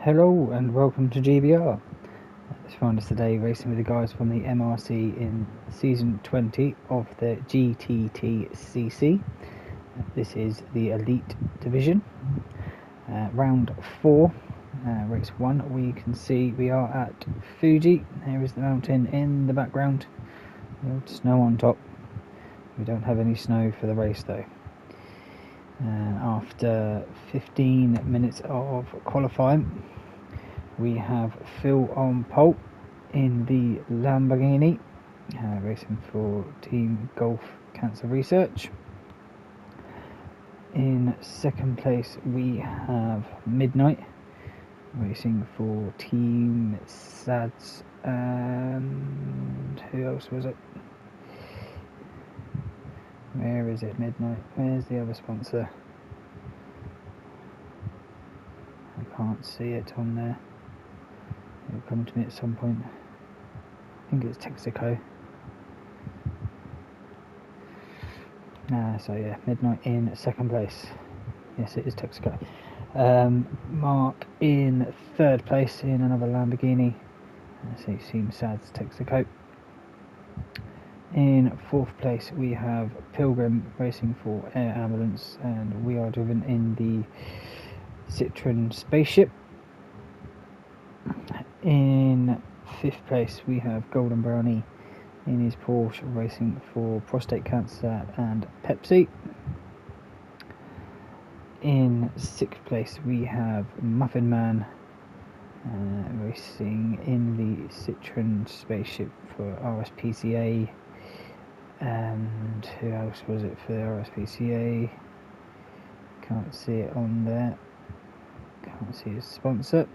Hello and welcome to GBR. Let's find us today racing with the guys from the MRC in season 20 of the GTTCC. This is the elite division. Round 4, race 1. We can see we are at Fuji. There is the mountain in the background. Snow on top. We don't have any snow for the race though. After 15 minutes of qualifying, we have Phil on pole in the Lamborghini, racing for Team Golf Cancer Research. In second place we have Midnight, racing for Team SADS, and who else was it? Where is it, Midnight? Where's the other sponsor? I can't see it on there. It'll come to me at some point. I think it's Texaco. So yeah, Midnight in second place. Yes, it is Texaco. Mark in third place in another Lamborghini. So you've seen SADS Texaco. In fourth place we have Pilgrim racing for Air Ambulance, and we are driven in the Citroen Spaceship. In fifth place we have Golden Brownie in his Porsche racing for Prostate Cancer and Pepsi. In sixth place we have Muffin Man racing in the Citroen Spaceship for RSPCA. And who else was it for the RSPCA? Can't see it on there. Can't see his sponsor.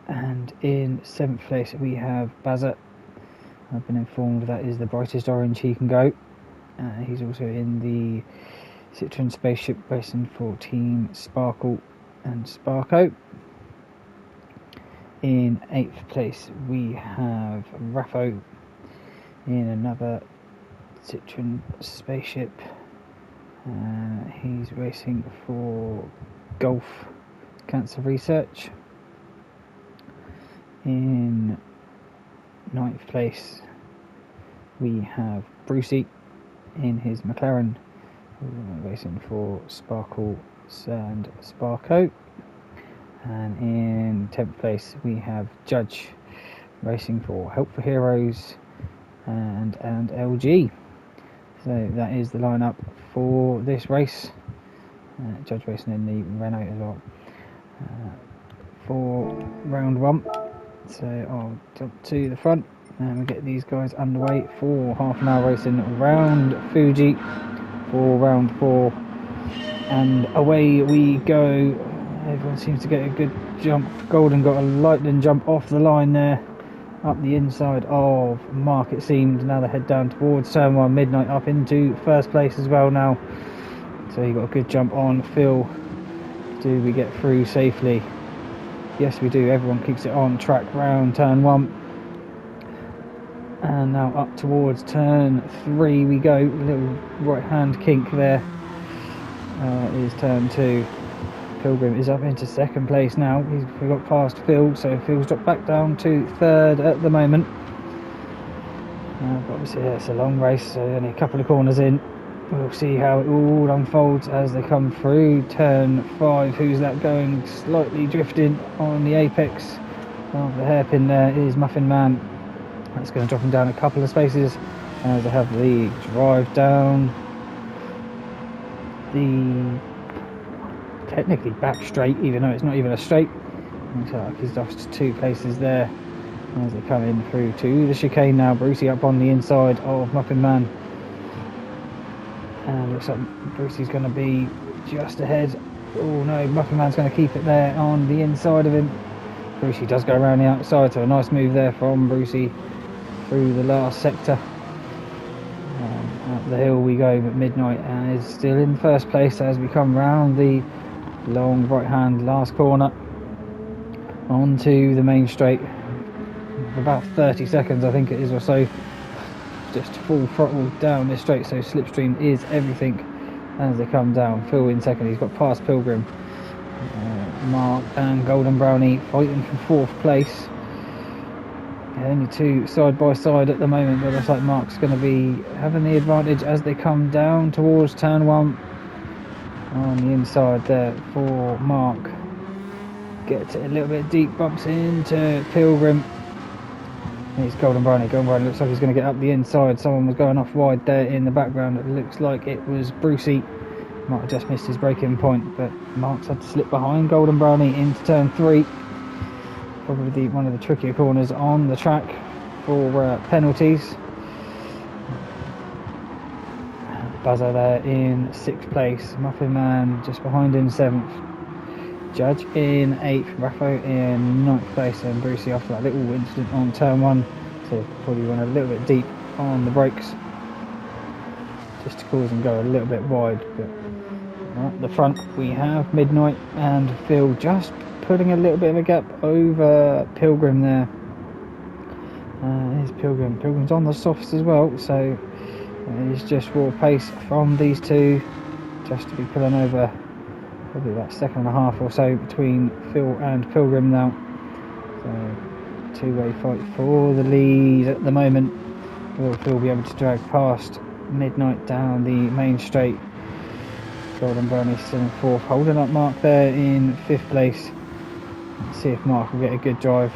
And in seventh place we have Bazza. I've been informed that is the brightest orange he can go. He's also in the Citroen Spaceship racing for Team Sparkle and Sparko. In 8th place we have Raffo in another Citroen Spaceship. He's racing for Golf Cancer Research. In 9th place we have Brucey in his McLaren racing for Sparkle and Sparko. And in 10th place we have Judge racing for Help for Heroes and LG. So that is the lineup for this race. Judge racing in the Renault as well for round 1. So I'll jump to the front and we'll get these guys underway for half an hour racing around Fuji for round 4, and away we go. Everyone seems to get a good jump. Golden got a lightning jump off the line there, up the inside of Mark it seemed. Now they head down towards turn 1. Midnight up into first place as well now. So he got a good jump on Phil. Do we get through safely? Yes we do. Everyone keeps it on track round turn 1. And now up towards turn 3 we go. A little right hand kink there. Is turn 2. Pilgrim is up into second place now. He's got past Phil, so Phil's dropped back down to third at the moment. But obviously it's a long race, so only a couple of corners in. We'll see how it all unfolds as they come through turn 5. Who's that going? Slightly drifting on the apex of the hairpin there is Muffin Man. That's going to drop him down a couple of spaces as they have the drive down the technically back straight, even though it's not even a straight. Looks like he's lost 2 places there as they come in through to the chicane now. Brucey up on the inside of Muffin Man, and looks like Brucey's going to be just ahead. Oh no, Muffin Man's going to keep it there on the inside of him. Brucey does go around the outside, so a nice move there from Brucey through the last sector. Up the hill we go, but Midnight is still in first place as we come round the long right hand last corner onto the main straight. About 30 seconds I think it is or so, just full throttle down this straight, so slipstream is everything as they come down. Phil in second, he's got past Pilgrim. Mark and Golden Brownie fighting for 4th place. Only 2 side by side at the moment, but it looks like Mark's going to be having the advantage as they come down towards turn 1. On the inside there for Mark. Gets it a little bit deep, bumps into Pilgrim. It's Golden Brownie. Golden Brownie looks like he's going to get up the inside. Someone was going off wide there in the background. It looks like it was Brucey. Might have just missed his braking point, but Mark's had to slip behind Golden Brownie into turn 3. Probably one of the trickier corners on the track for penalties. Buzzer there in 6th place. Muffin Man just behind in 7th. Judge in 8th. Raffo in 9th place. And Brucey after that little incident on turn 1. So probably went a little bit deep on the brakes, just to cause them go a little bit wide. But at the front we have Midnight and Phil just putting a little bit of a gap over Pilgrim there. Here's Pilgrim. Pilgrim's on the softs as well, so it's just raw pace from these two, just to be pulling over probably about 1.5 seconds or so between Phil and Pilgrim now. So two-way fight for the lead at the moment. Will Phil be able to drag past Midnight down the main straight? Golden Brownie still in 4th, holding up Mark there in 5th place. Let's see if Mark will get a good drive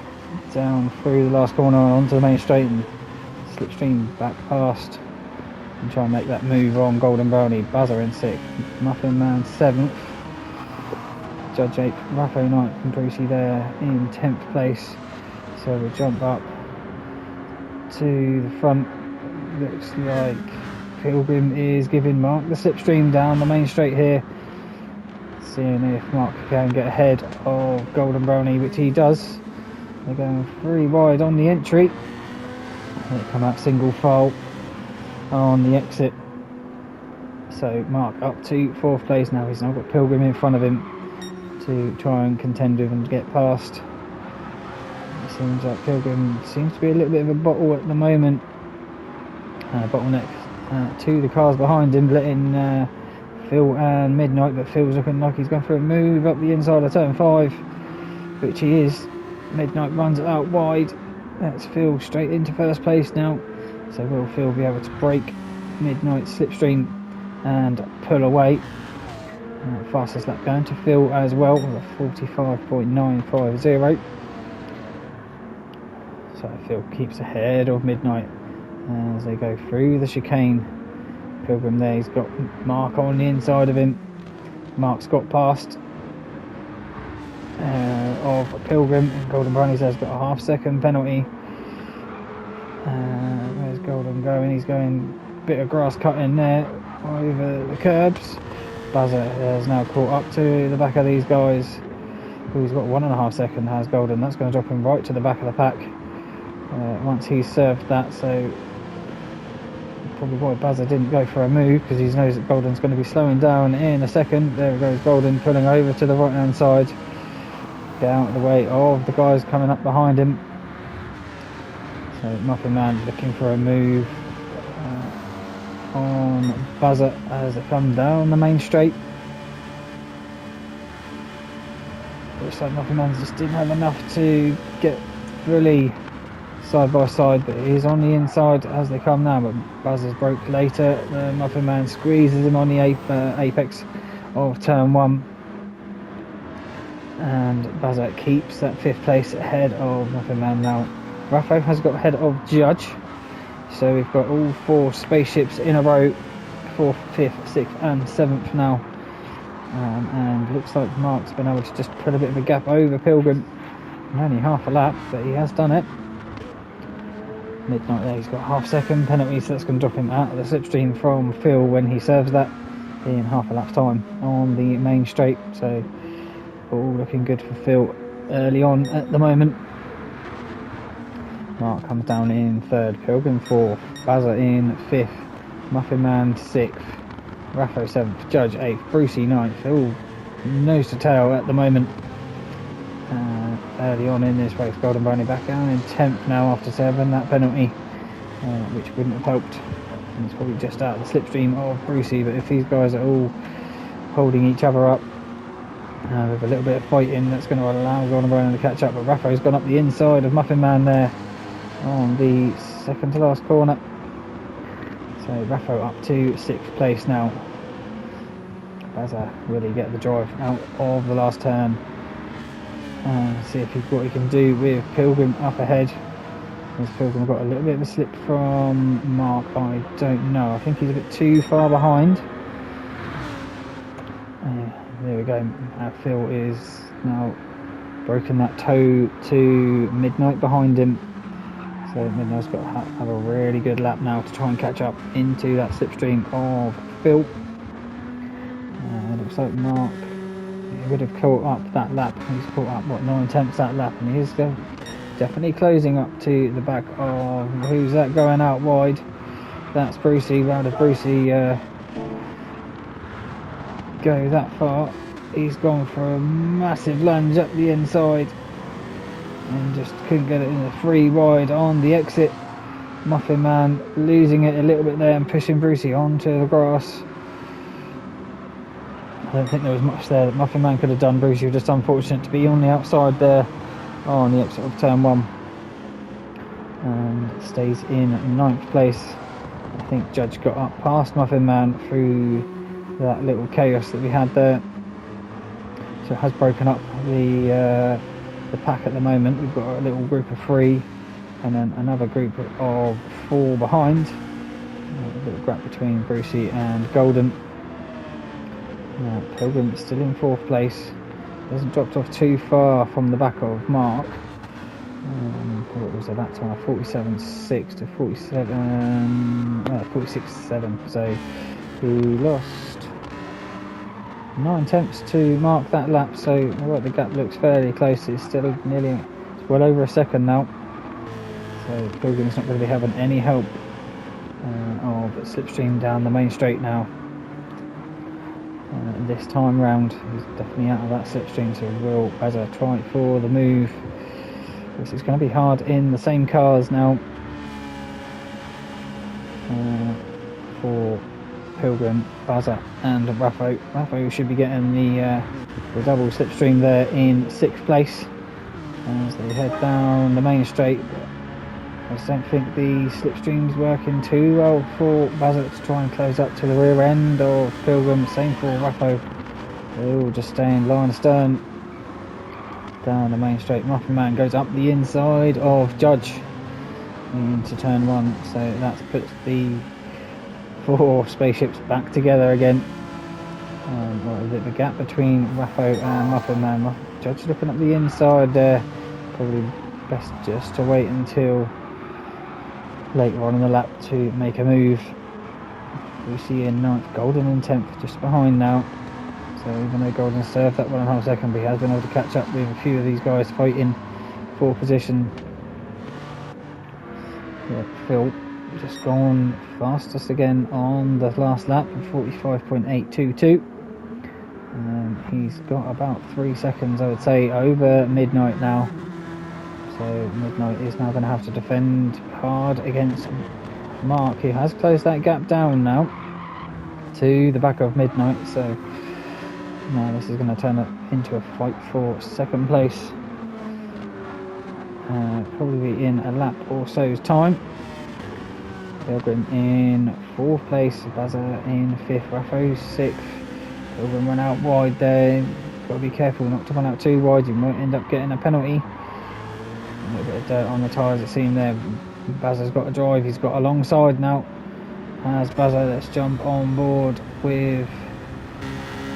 down through the last corner onto the main straight and slipstream back past and try and make that move on Golden Brownie. Buzzer in 6th, Muffin Man 7th, Judge 8th, Raffo 9th and Brucey there in 10th place. So we'll jump up to the front. Looks like Pilgrim is giving Mark the slipstream down the main straight here, seeing if Mark can get ahead of Golden Brownie, which he does. They're going 3 wide on the entry. They come out single file on the exit. So Mark up to 4th place now. He's now got Pilgrim in front of him to try and contend with and get past. It seems like Pilgrim seems to be a little bit of a bottle at the moment. Bottleneck to the cars behind him, letting Phil and Midnight, but Phil's looking like he's going for a move up the inside of turn 5, which he is. Midnight runs it out wide. That's Phil straight into 1st place now. So will Phil be able to break Midnight's slipstream and pull away? Fastest lap going to Phil as well, with a 45.950. So Phil keeps ahead of Midnight as they go through the chicane. Pilgrim there, he's got Mark on the inside of him. Mark's got past of Pilgrim, and Golden Brownie's has got a 1/2 second penalty. Where's Golden going? He's going a bit of grass cutting there over the curbs. Buzzer has now caught up to the back of these guys. He's got 1.5 seconds, has Golden. That's going to drop him right to the back of the pack once he's served that. So probably why Buzzer didn't go for a move, because he knows that Golden's going to be slowing down in a second. There goes Golden pulling over to the right hand side, get out of the way of the guys coming up behind him. So Muffin Man looking for a move on Buzzer as they come down the main straight. Looks like Muffin Man just didn't have enough to get fully side by side, but he's on the inside as they come now. But Buzzer's broke later. The Muffin Man squeezes him on the apex of turn 1, and Buzzer keeps that 5th place ahead of Muffin Man now. Raffo has got ahead of Judge, so we've got all 4 spaceships in a row, 4th, 5th, 6th and 7th now. And looks like Mark's been able to just put a bit of a gap over Pilgrim. Only half a lap, but he has done it. Midnight there, he's got a 1/2 second penalty, so that's going to drop him out of the slipstream from Phil when he serves that in half a lap's time on the main straight. So all looking good for Phil early on at the moment. Mark comes down in 3rd, Pilgrim 4th, Buzzer in 5th, Muffin Man 6th, Raffo 7th, Judge 8th, Brucey 9th, all nose to tail at the moment. Early on in this race, Golden Brownie back down in 10th now after serving that penalty, which wouldn't have helped and he's probably just out of the slipstream of Brucey. But if these guys are all holding each other up with a little bit of fighting, that's going to allow Golden Brown to catch up. But Raffo's gone up the inside of Muffin Man there on the second to last corner. So Raffo up to 6th place now. Bazza really get the drive out of the last turn. See what he can do with Pilgrim up ahead. Has Pilgrim got a little bit of a slip from Mark? I don't know. I think he's a bit too far behind. There we go. Phil is now broken that toe to Midnight behind him. So Midnight's got to have a really good lap now to try and catch up into that slipstream of Phil. Looks like Mark would have caught up that lap. He's caught up 9/10 that lap, and he's definitely closing up to the back of who's that going out wide? That's Brucey. How does Brucey go that far? He's gone for a massive lunge up the inside and just couldn't get it in the 3 wide on the exit. Muffin Man losing it a little bit there and pushing Brucey onto the grass. I don't think there was much there that Muffin Man could have done. Brucey was just unfortunate to be on the outside there on the exit of turn 1 and stays in 9th place. I think Judge got up past Muffin Man through that little chaos that we had there, so it has broken up the pack at the moment. We've got a little group of 3 and then another group of 4 behind. A little gap between Brucey and Golden. Pilgrim is still in 4th place. Hasn't dropped off too far from the back of Mark. What was that time? 47.6 to 46.7. So he lost 9/10 to Mark that lap. So the gap looks fairly close. It's still well over a second now. So Pilgrim's not going to be having any help of slipstream down the main straight now. This time round, he's definitely out of that slipstream, so will Bazza try for the move. This is going to be hard in the same cars now for Pilgrim, Bazza and Raffo. Raffo should be getting the double slipstream there in 6th place as they head down the main straight. I just don't think the slipstream's working too well for Bazza to try and close up to the rear end of Pilgrim. Same for Raffo. They're all just staying line astern down the main straight. Muffin Man goes up the inside of Judge into turn 1, so that puts the 4 spaceships back together again. A bit of a gap between Raffo and Muffin Man. Judge looking up the inside there. Probably best just to wait until later on in the lap to make a move. We see in 9th, Golden in 10th, just behind now. So even though Golden served that 1.5 second, he has been able to catch up with a few of these guys fighting for position. Phil just gone fastest again on the last lap of 45.822. He's got about 3 seconds, I would say, over Midnight now. So Midnight is now going to have to defend hard against Mark, who has closed that gap down now to the back of Midnight. So now this is going to turn it into a fight for 2nd place. Probably in a lap or so's time. Pilgrim in 4th place, Bazza in 5th, Raffo 6th. Pilgrim run out wide there. Got to be careful not to run out too wide, you might end up getting a penalty. A little bit of dirt on the tyres, it seemed there. Bazza's got a drive, he's got a long side now. As Bazza, let's jump on board with...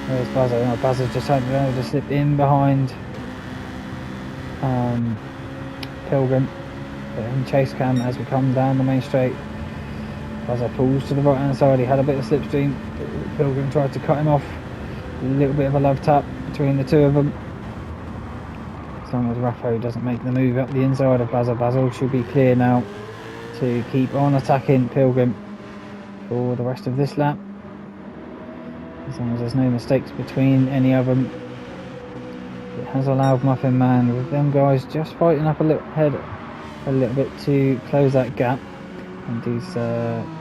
Where's Bazza? No, Bazza's just had to slip in behind Pilgrim. In chase cam as we come down the main straight. Bazza pulls to the right hand side, he had a bit of slipstream. Pilgrim tried to cut him off. A little bit of a love tap between the 2 of them. As long as Raffo doesn't make the move up the inside of Bazza, Bazza should be clear now to keep on attacking Pilgrim for the rest of this lap. As long as there's no mistakes between any of them. It has allowed Muffin Man with them guys just fighting up a little bit to close that gap. and he's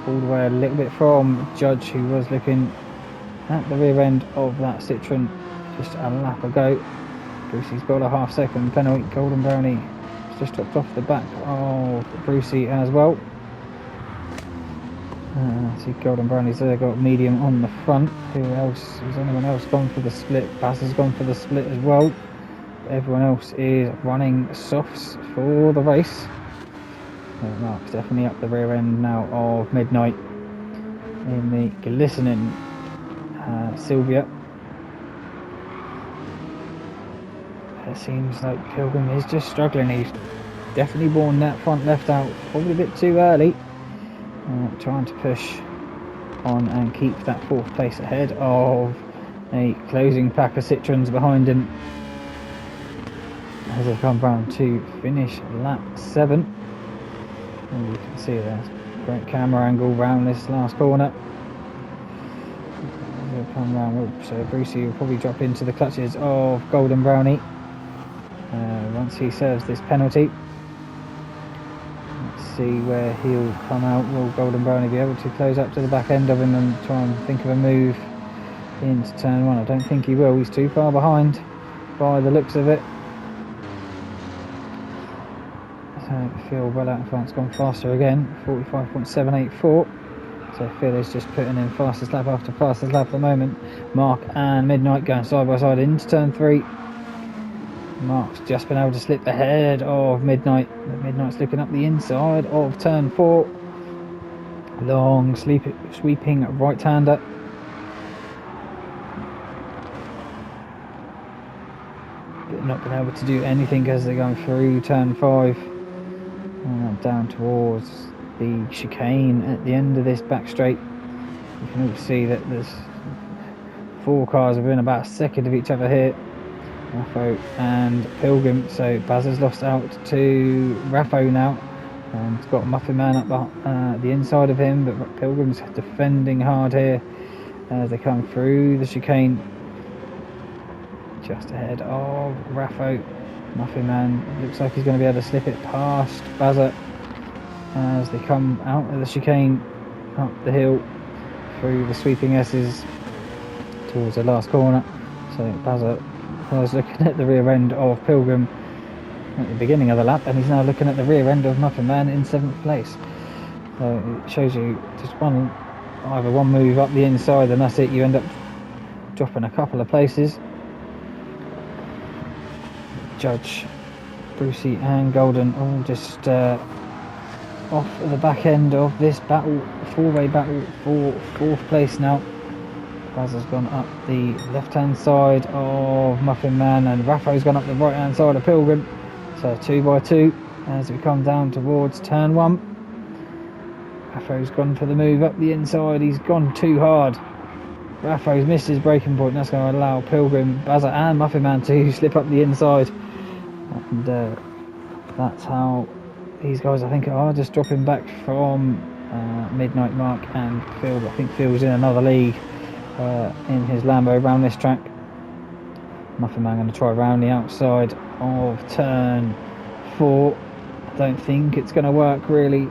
pulled away a little bit from Judge, who was looking at the rear end of that Citroen just a lap ago. Brucey's got a half-second penalty. Golden Brownie has just dropped off the back of Brucey as well. See, Golden Brownie's there, got medium on the front. Who else? Has anyone else gone for the split? Bass has gone for the split as well. Everyone else is running softs for the race. Mark's definitely up the rear end now of Midnight in the glistening Sylvia. It seems like Pilgrim is just struggling. He's definitely worn that front left out probably a bit too early. Trying to push on and keep that 4th place ahead of a closing pack of Citroens behind him as they come round to finish lap 7. And you can see there's great camera angle round this last corner. They'll come round, so Brucey will probably drop into the clutches of Golden Brownie once he serves this penalty. Let's see where he'll come out. Will Golden Brownie be able to close up to the back end of him and try and think of a move into turn 1? I don't think he will. He's too far behind by the looks of it. So Phil well out in front's gone faster again, 45.784. So Phil is just putting in fastest lap after fastest lap at the moment. Mark and Midnight going side by side into turn 3. Mark's just been able to slip ahead of Midnight. Midnight's looking up the inside of turn 4. Long sweeping right-hander. But not been able to do anything as they're going through turn 5. Down towards the chicane at the end of this back straight. You can all see that there's 4 cars within about a second of each other here. Raffo and Pilgrim, so Baz has lost out to Raffo now and he's got Muffin Man up the inside of him, but Pilgrim's defending hard here as they come through the chicane just ahead of Raffo. Muffin Man looks like he's going to be able to slip it past Bazza as they come out of the chicane, up the hill through the sweeping S's towards the last corner. So Bazza was looking at the rear end of Pilgrim at the beginning of the lap, and he's now looking at the rear end of Muffin Man in 7th place. So it shows you just either one move up the inside and that's it, you end up dropping a couple of places. Judge, Brucey and Golden all just off at the back end of this battle, 4-way battle for 4th place now. Baz has gone up the left hand side of Muffin Man and Raffo's gone up the right hand side of Pilgrim. So 2 by 2 as we come down towards turn 1. Raffo's gone for the move up the inside, he's gone too hard. Raffo's missed his braking point, that's going to allow Pilgrim, Bazza and Muffin Man to slip up the inside. And that's how these guys, I think, are just dropping back from Midnight, Mark and Phil. I think Phil's in another league in his Lambo around this track. Muffin Man going to try around the outside of turn 4. I don't think it's going to work really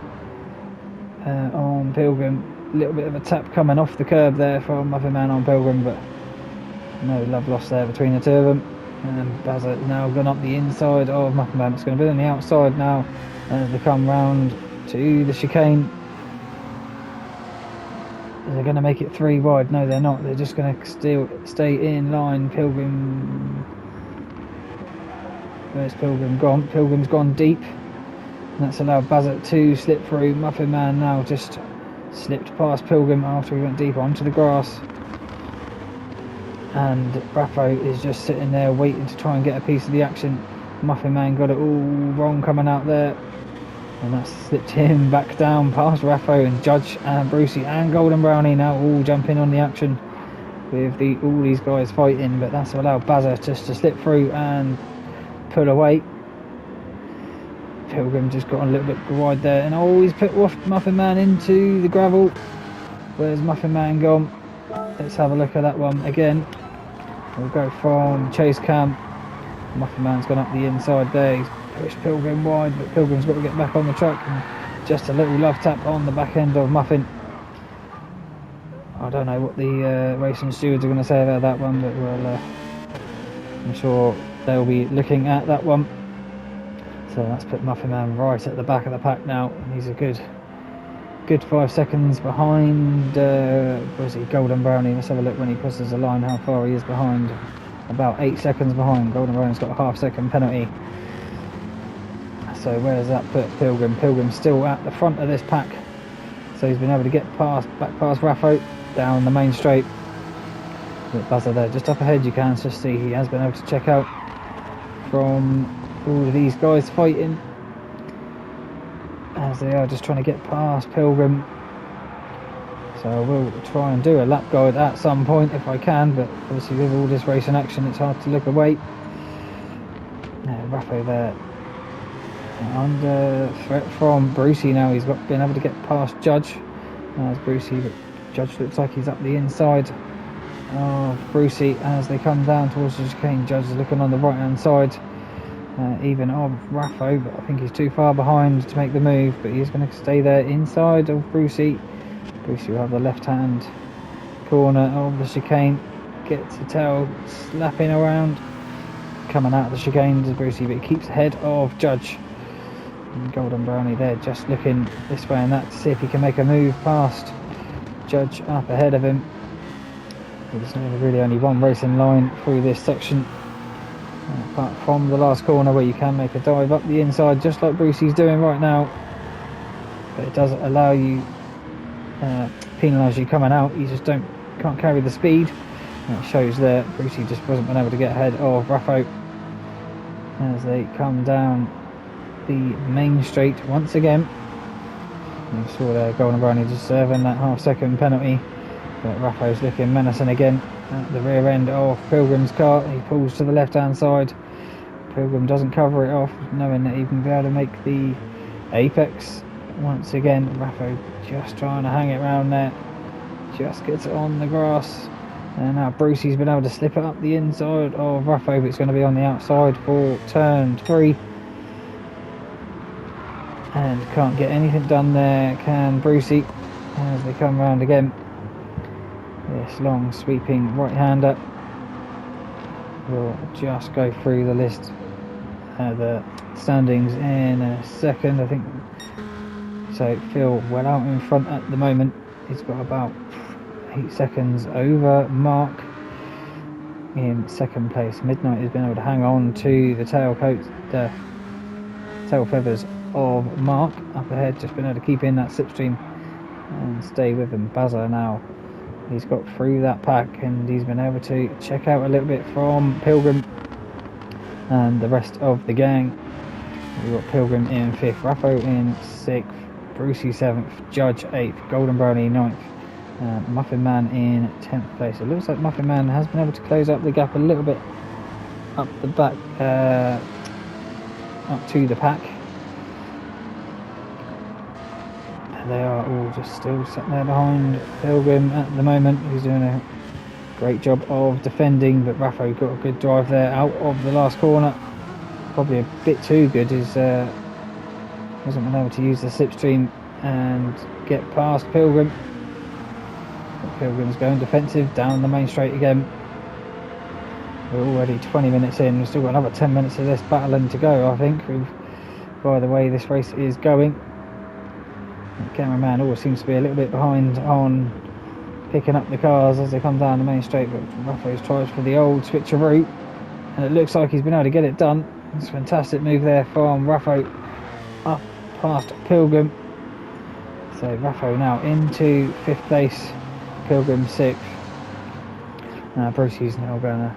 on Pilgrim. A little bit of a tap coming off the curb there from Muffin Man on Pilgrim, but no love lost there between the two of them. And Bazza now gone up the inside of Muffin Man. It's going to be on the outside now as they come round to the chicane. They're going to make it 3 wide. No, they're not. They're just going to still stay in line. Pilgrim. Where's Pilgrim gone? Pilgrim's gone deep. And that's allowed Bazza to slip through. Muffin Man now just slipped past Pilgrim after he went deep onto the grass. And Raffo is just sitting there waiting to try and get a piece of the action. Muffin Man got it all wrong coming out there. And that slipped him back down past Raffo, and Judge and Brucey and Golden Brownie now all jumping on the action with all these guys fighting, but that's allowed Bazza just to slip through and pull away. Pilgrim just got a little bit wide there, and he's put off Muffin Man into the gravel. Where's Muffin Man gone? Let's have a look at that one again. We'll go from chase cam. Muffin Man's gone up the inside there. He's pushed Pilgrim wide, but Pilgrim's got to get back on the track and just a little love tap on the back end of Muffin. I don't know what the racing stewards are going to say about that one, but we'll, I'm sure they'll be looking at that one. So that's put Muffin Man right at the back of the pack now. He's a good 5 seconds behind, where's he, Golden Brownie. Let's have a look when he crosses the line how far he is behind. About 8 seconds behind. Golden Brownie's got a half-second penalty. So where does that put Pilgrim? Pilgrim's still at the front of this pack. So he's been able to get back past Raffo down the main straight. Bit buzzer there, just up ahead you can just see he has been able to check out from all of these guys fighting, as they are just trying to get past Pilgrim. So I will try and do a lap guide at some point if I can, but obviously with all this racing action it's hard to look away. Raffo there under threat from Brucey now. He's been able to get past Judge as Brucey, but Judge looks like he's up the inside of Brucey as they come down towards the chicane. Judge is looking on the right hand side even of Raffo, but I think he's too far behind to make the move, but he's going to stay there inside of Brucey. Brucey will have the left hand corner of the chicane, gets the tail slapping around, coming out of the chicane to Brucey, but he keeps ahead of Judge. And Golden Brownie there just looking this way and that to see if he can make a move past Judge up ahead of him. There's really only one racing line through this section, apart from the last corner where you can make a dive up the inside just like Brucey's doing right now, but it does allow you, penalise you coming out. You just can't carry the speed, and it shows there Brucey just wasn't been able to get ahead of Raffo as they come down the main straight once again. You saw there Golden Brownie just serving that half-second penalty, but Raffo's looking menacing again at the rear end of Pilgrim's car. He pulls to the left hand side. Pilgrim doesn't cover it off, knowing that he can be able to make the apex once again. Raffo just trying to hang it around there, just gets it on the grass, and now Brucey's been able to slip it up the inside of Raffo, but it's going to be on the outside for turn 3. And can't get anything done there, can Brucey, as they come round again. This long sweeping right hander will just go through the list, the standings in a second, I think. So Phil well out in front at the moment. He's got about 8 seconds over Mark in second place. Midnight has been able to hang on to the tail feathers of Mark up ahead, just been able to keep in that slipstream and stay with him. Buzzer now, he's got through that pack and he's been able to check out a little bit from Pilgrim and the rest of the gang. We've got Pilgrim in 5th, Raffo in 6th, Brucey 7th, Judge 8th, Golden Brownie 9th, Muffin Man in 10th place. It looks like Muffin Man has been able to close up the gap a little bit up the back, up to the pack. They are all just still sat there behind Pilgrim at the moment. He's doing a great job of defending, but Raffo got a good drive there out of the last corner. Probably a bit too good. He's hasn't been able to use the slipstream and get past Pilgrim. But Pilgrim's going defensive down the main straight again. We're already 20 minutes in. We've still got another 10 minutes of this battling to go, I think, by the way this race is going. The cameraman always seems to be a little bit behind on picking up the cars as they come down the main straight, but Raffo's tried for the old switcheroo, and it looks like he's been able to get it done. It's a fantastic move there from Raffo up past Pilgrim. So Raffo now into 5th place, Pilgrim 6th. Brucey's now going to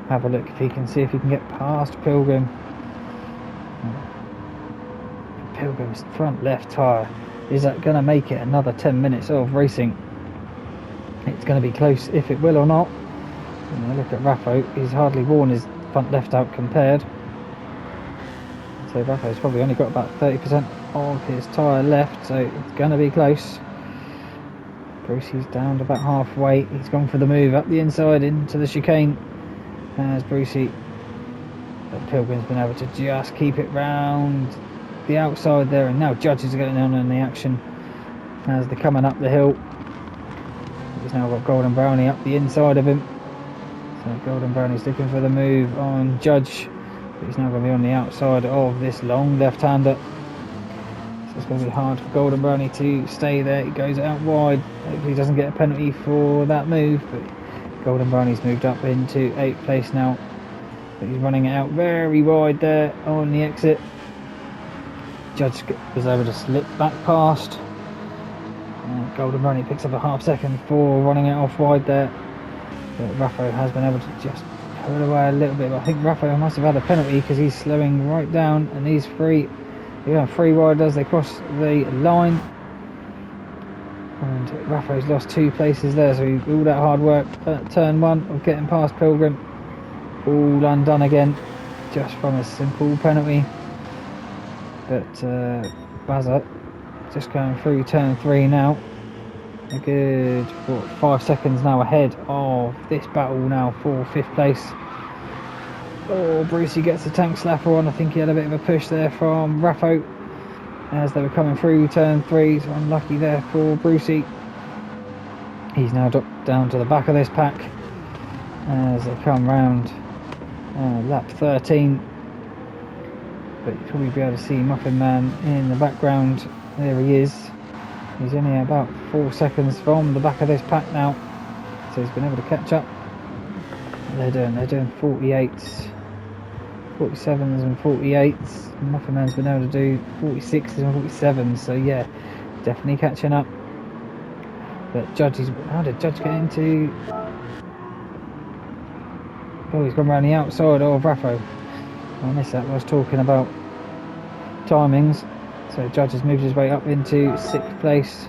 have a look if he can see if he can get past Pilgrim. Pilgrim's front left tyre, is that going to make it another 10 minutes of racing? It's going to be close if it will or not. And look at Raffo, he's hardly worn his front left out compared. So Raffo's probably only got about 30% of his tyre left, so it's going to be close. Brucey's down to about halfway. He's gone for the move up the inside into the chicane as Brucey. But Pilgrim's been able to just keep it round the outside there, and now Judge is getting on in the action as they're coming up the hill. He's now got Golden Brownie up the inside of him. So Golden Brownie's looking for the move on Judge, but he's now going to be on the outside of this long left-hander. So it's going to be hard for Golden Brownie to stay there. He goes out wide. Hopefully he doesn't get a penalty for that move, but Golden Brownie's moved up into 8th place now. But he's running it out very wide there on the exit. Judge was able to slip back past. Golden Brownie picks up a half second for running it off wide there. But Raffo has been able to just pull away a little bit, but I think Raffo must have had a penalty because he's slowing right down, and these three wide as they cross the line. And Raffo's lost 2 places there, so all that hard work at turn 1 of getting past Pilgrim, all undone again just from a simple penalty. But Bazza just going through turn 3 now. A good 5 seconds now ahead of this battle now for 5th place. Oh, Brucey gets the tank slapper on. I think he had a bit of a push there from Raffo as they were coming through turn 3, so unlucky there for Brucey. He's now dropped down to the back of this pack as they come round lap 13. But you'll probably be able to see Muffin Man in the background. There he is. He's only about 4 seconds from the back of this pack now, so he's been able to catch up. They're doing 48s, 47s and 48s. Muffin Man's been able to do 46s and 47s, so yeah, definitely catching up. But how did Judge get into? Oh, he's gone around the outside of Raffo. I missed that. I was talking about timings. So Judge has moved his way up into 6th place.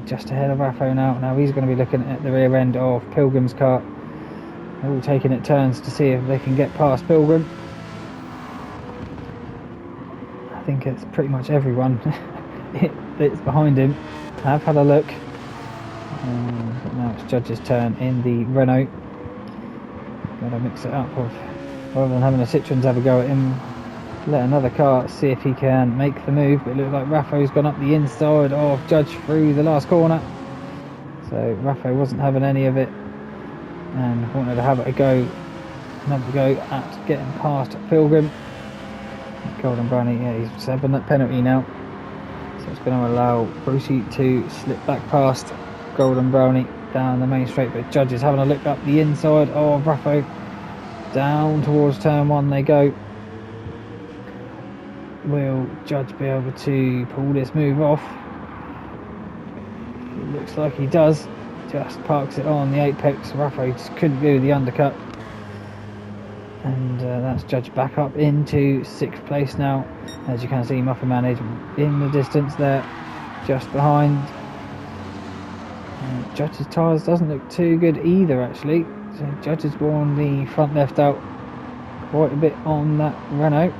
Just ahead of Raffo now. Now he's going to be looking at the rear end of Pilgrim's car. They're all taking it turns to see if they can get past Pilgrim. I think it's pretty much everyone that's behind him. I've had a look. But now it's Judge's turn in the Renault. Got to mix it up rather than having a Citroen's have a go at him. Let another car see if he can make the move, but it looks like Raffo's gone up the inside of Judge through the last corner. So Raffo wasn't having any of it and wanted to have another go at getting past Pilgrim. Golden Brownie, yeah, he's having that penalty now, so it's going to allow Brucey to slip back past Golden Brownie down the main straight, but Judge is having a look up the inside of Raffo. Down towards turn 1 they go. Will Judge be able to pull this move off? It looks like he does. Just parks it on the apex. Raffo just couldn't do the undercut. And that's Judge back up into 6th place now. As you can see, Muffin Man is in the distance there, just behind. Judge's tyres doesn't look too good either actually. So Judge has worn the front left out quite a bit on that Renault.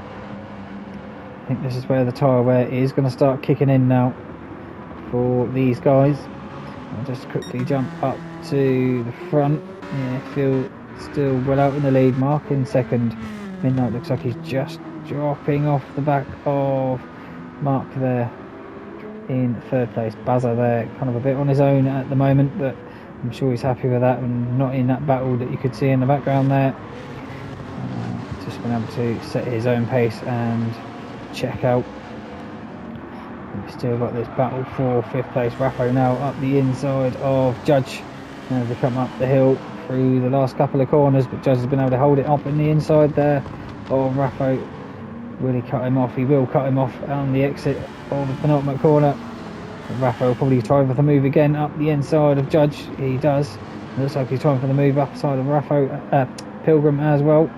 I think this is where the tyre wear is going to start kicking in now for these guys. I'll just quickly jump up to the front. Yeah, Phil still well out in the lead. Mark in 2nd. Midnight looks like he's just dropping off the back of Mark there in 3rd place. Bazza there, kind of a bit on his own at the moment, but I'm sure he's happy with that and not in that battle that you could see in the background there. Just been able to set his own pace and check out. We've still got this battle for 5th place. Raffo now up the inside of Judge as they come up the hill through the last couple of corners, but Judge has been able to hold it up in the inside there of Raffo. Will he cut him off? He will cut him off on the exit of the penultimate corner. Raffo will probably try for the move again up the inside of Judge. He does. It looks like he's trying for the move up side of Pilgrim as well.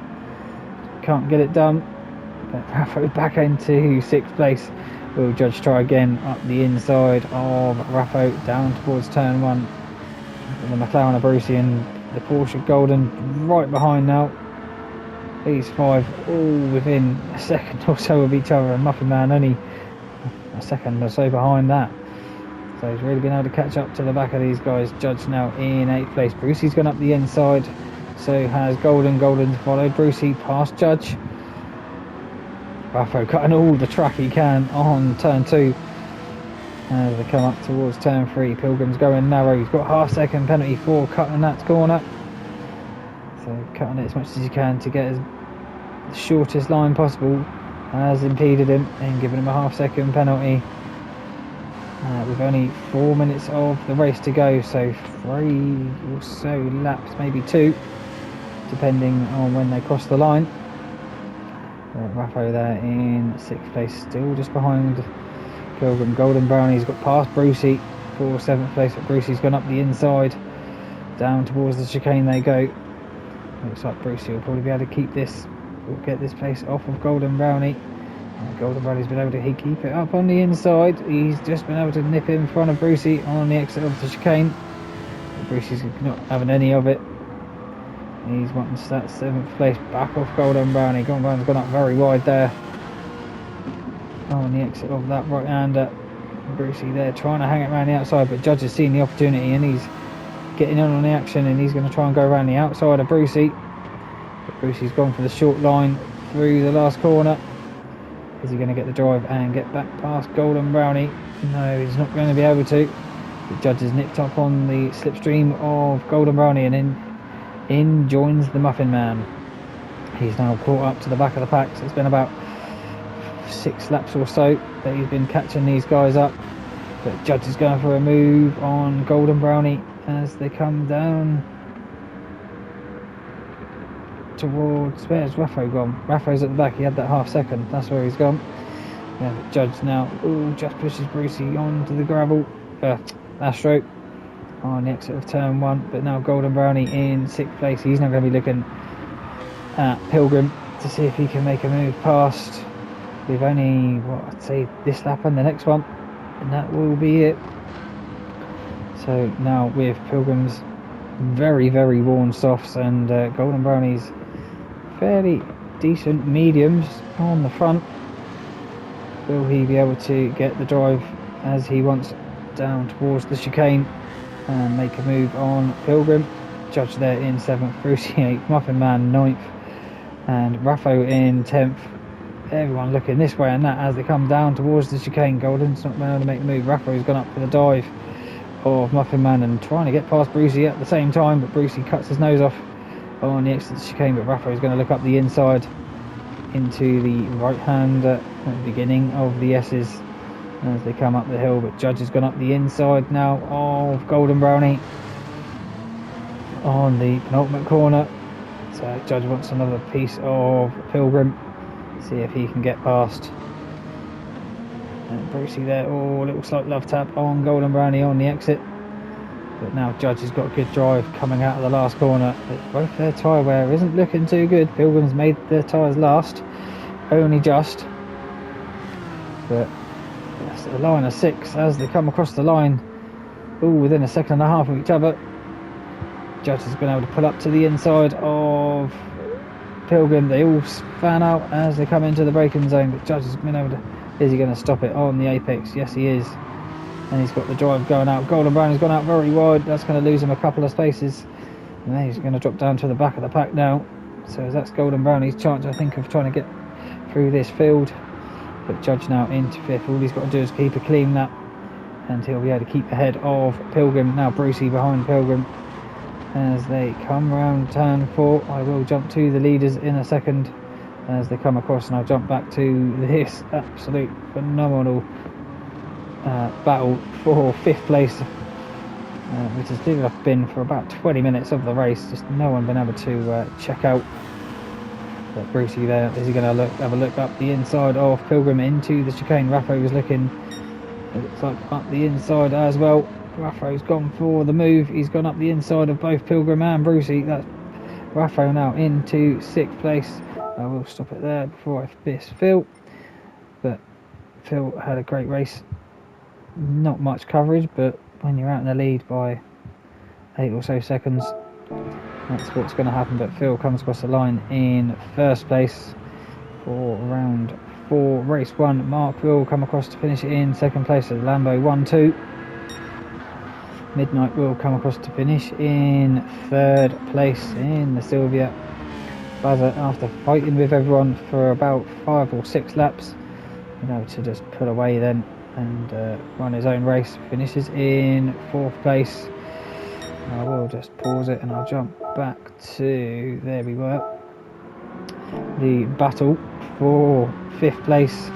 Can't get it done. But Raffo back into 6th place. Will Judge try again up the inside of Raffo down towards turn 1. The McLaren of Brucey and the Porsche Golden right behind now. These 5 all within a second or so of each other, and Muffin Man only a second or so behind that. So he's really been able to catch up to the back of these guys. Judge now in 8th place. Brucey's gone up the inside, so has Golden. Golden's followed Brucey past Judge. Raffo cutting all the track he can on turn 2 as they come up towards turn 3. Pilgrim's going narrow. He's got half-second penalty for cutting that corner, so cutting it as much as he can to get the shortest line possible has impeded him and given him a half-second penalty. With only 4 minutes of the race to go, so 3 or so laps, maybe 2, depending on when they cross the line. Raffo there in 6th place, still just behind Pilgrim. Golden Brownie's got past Brucey for 7th place, but Brucey's gone up the inside, down towards the chicane they go. Looks like Brucey will probably be able to keep this, or get this place off of Golden Brownie. Golden Brownie's been able to keep it up on the inside. He's just been able to nip in front of Brucey on the exit of the chicane. But Brucey's not having any of it. He's wanting that 7th place back off Golden Brownie. Golden Brownie's gone up very wide there on the exit of that right-hander. Brucey there trying to hang it around the outside, but Judge has seen the opportunity and he's getting in on the action, and he's going to try and go around the outside of Brucey. But Brucey's gone for the short line through the last corner. Is he going to get the drive and get back past Golden Brownie? No, he's not going to be able to. The Judge has nipped up on the slipstream of Golden Brownie, and in joins the Muffin Man. He's now caught up to the back of the pack, so it's been about 6 laps or so that he's been catching these guys up. But Judge is going for a move on Golden Brownie as they come down towards, where's Raffo gone? Raffo's at the back, he had that half-second, that's where he's gone. Yeah, the Judge now just pushes Brucey onto the gravel, Astro on the exit of turn 1, but now Golden Brownie in 6th place. He's now going to be looking at Pilgrim to see if he can make a move past. We've only, what I'd say, this lap and the next one, and that will be it. So now with Pilgrim's very, very worn softs and Golden Brownie's fairly decent mediums on the front, will he be able to get the drive as he wants down towards the chicane and make a move on Pilgrim? Judge there in 7th, Brucey 8th, Muffin Man 9th, and Raffo in 10th. Everyone looking this way and that as they come down towards the chicane. Golden's not been able to make the move. Raffo's gone up for the dive of Muffin Man and trying to get past Brucey at the same time, but Brucey cuts his nose off on the exit of the chicane. But Raffo's going to look up the inside into the right hand at the beginning of the S's as they come up the hill. But Judge has gone up the inside now of Golden Brownie on the penultimate corner. So Judge wants another piece of Pilgrim, see if he can get past. And Brucey there, a little slight love tap on Golden Brownie on the exit. But now Judge has got a good drive coming out of the last corner. But both their tyre wear isn't looking too good. Pilgrim's made their tyres last, only just. But that's a line of 6 as they come across the line, within a second and a half of each other. Judge has been able to pull up to the inside of Pilgrim. They all fan out as they come into the braking zone, but Judge has been able to, is he going to stop it on the apex? Yes, he is. And he's got the drive going out. Golden Brown has gone out very wide. That's going to lose him a couple of spaces. And then he's going to drop down to the back of the pack now. So that's Golden Brownie's chance, I think, of trying to get through this field. But Judge now into 5th. All he's got to do is keep a clean lap, and he'll be able to keep ahead of Pilgrim. Now Brucey behind Pilgrim as they come round turn 4. I will jump to the leaders in a second as they come across, and I'll jump back to this absolute phenomenal battle for 5th place, which has been for about 20 minutes of the race. Just no one been able to check out. But Brucey there, is he going to have a look up the inside of Pilgrim into the chicane? Raffo was looking, it looks like, up the inside as well. Raffo's gone for the move. He's gone up the inside of both Pilgrim and Brucey. That's Raffo now into 6th place. I will stop it there before I miss Phil. But Phil had a great race. Not much coverage, but when you're out in the lead by 8 or so seconds, that's what's going to happen. But Phil comes across the line in 1st place for round 4, race 1. Mark will come across to finish it in 2nd place as Lambo 1-2. Midnight will come across to finish in 3rd place in the Sylvia. buzzer after fighting with everyone for about 5 or 6 laps, to just pull away then and run his own race. Finishes in 4th place. I will just pause it and I'll jump back to, there we were, the battle for 5th place.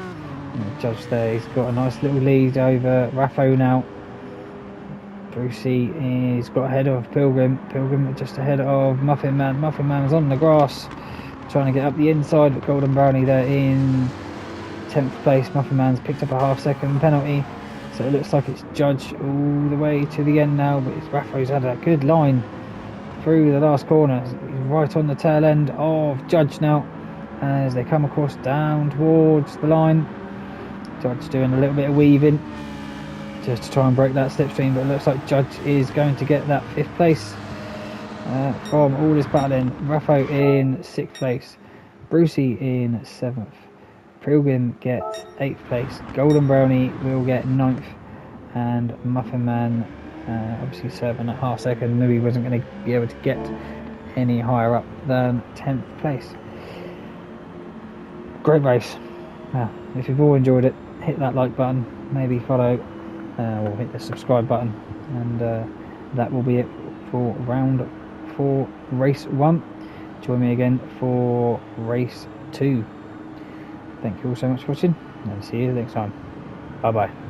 And the judge there, he's got a nice little lead over Raffo now. Brucey is got ahead of Pilgrim. Pilgrim just ahead of Muffin Man. Muffin Man is on the grass trying to get up the inside, but Golden Brownie there in 10th place. Muffin Man's picked up a half-second penalty, so it looks like it's Judge all the way to the end now, but it's Raffo's had a good line through the last corner. He's right on the tail end of Judge now as they come across down towards the line. Judge doing a little bit of weaving just to try and break that slipstream, but it looks like Judge is going to get that 5th place from all this battling. Raffo in 6th place, Brucey in 7th, Pilgrim gets 8th place, Golden Brownie will get 9th, and Muffin Man obviously serving at half-second, knew he wasn't going to be able to get any higher up than 10th place. Great race. Now, if you've all enjoyed it, hit that like button, maybe follow or hit the subscribe button, and that will be it for round 4 race 1. Join me again for race 2. Thank you all so much for watching, and see you next time. Bye bye.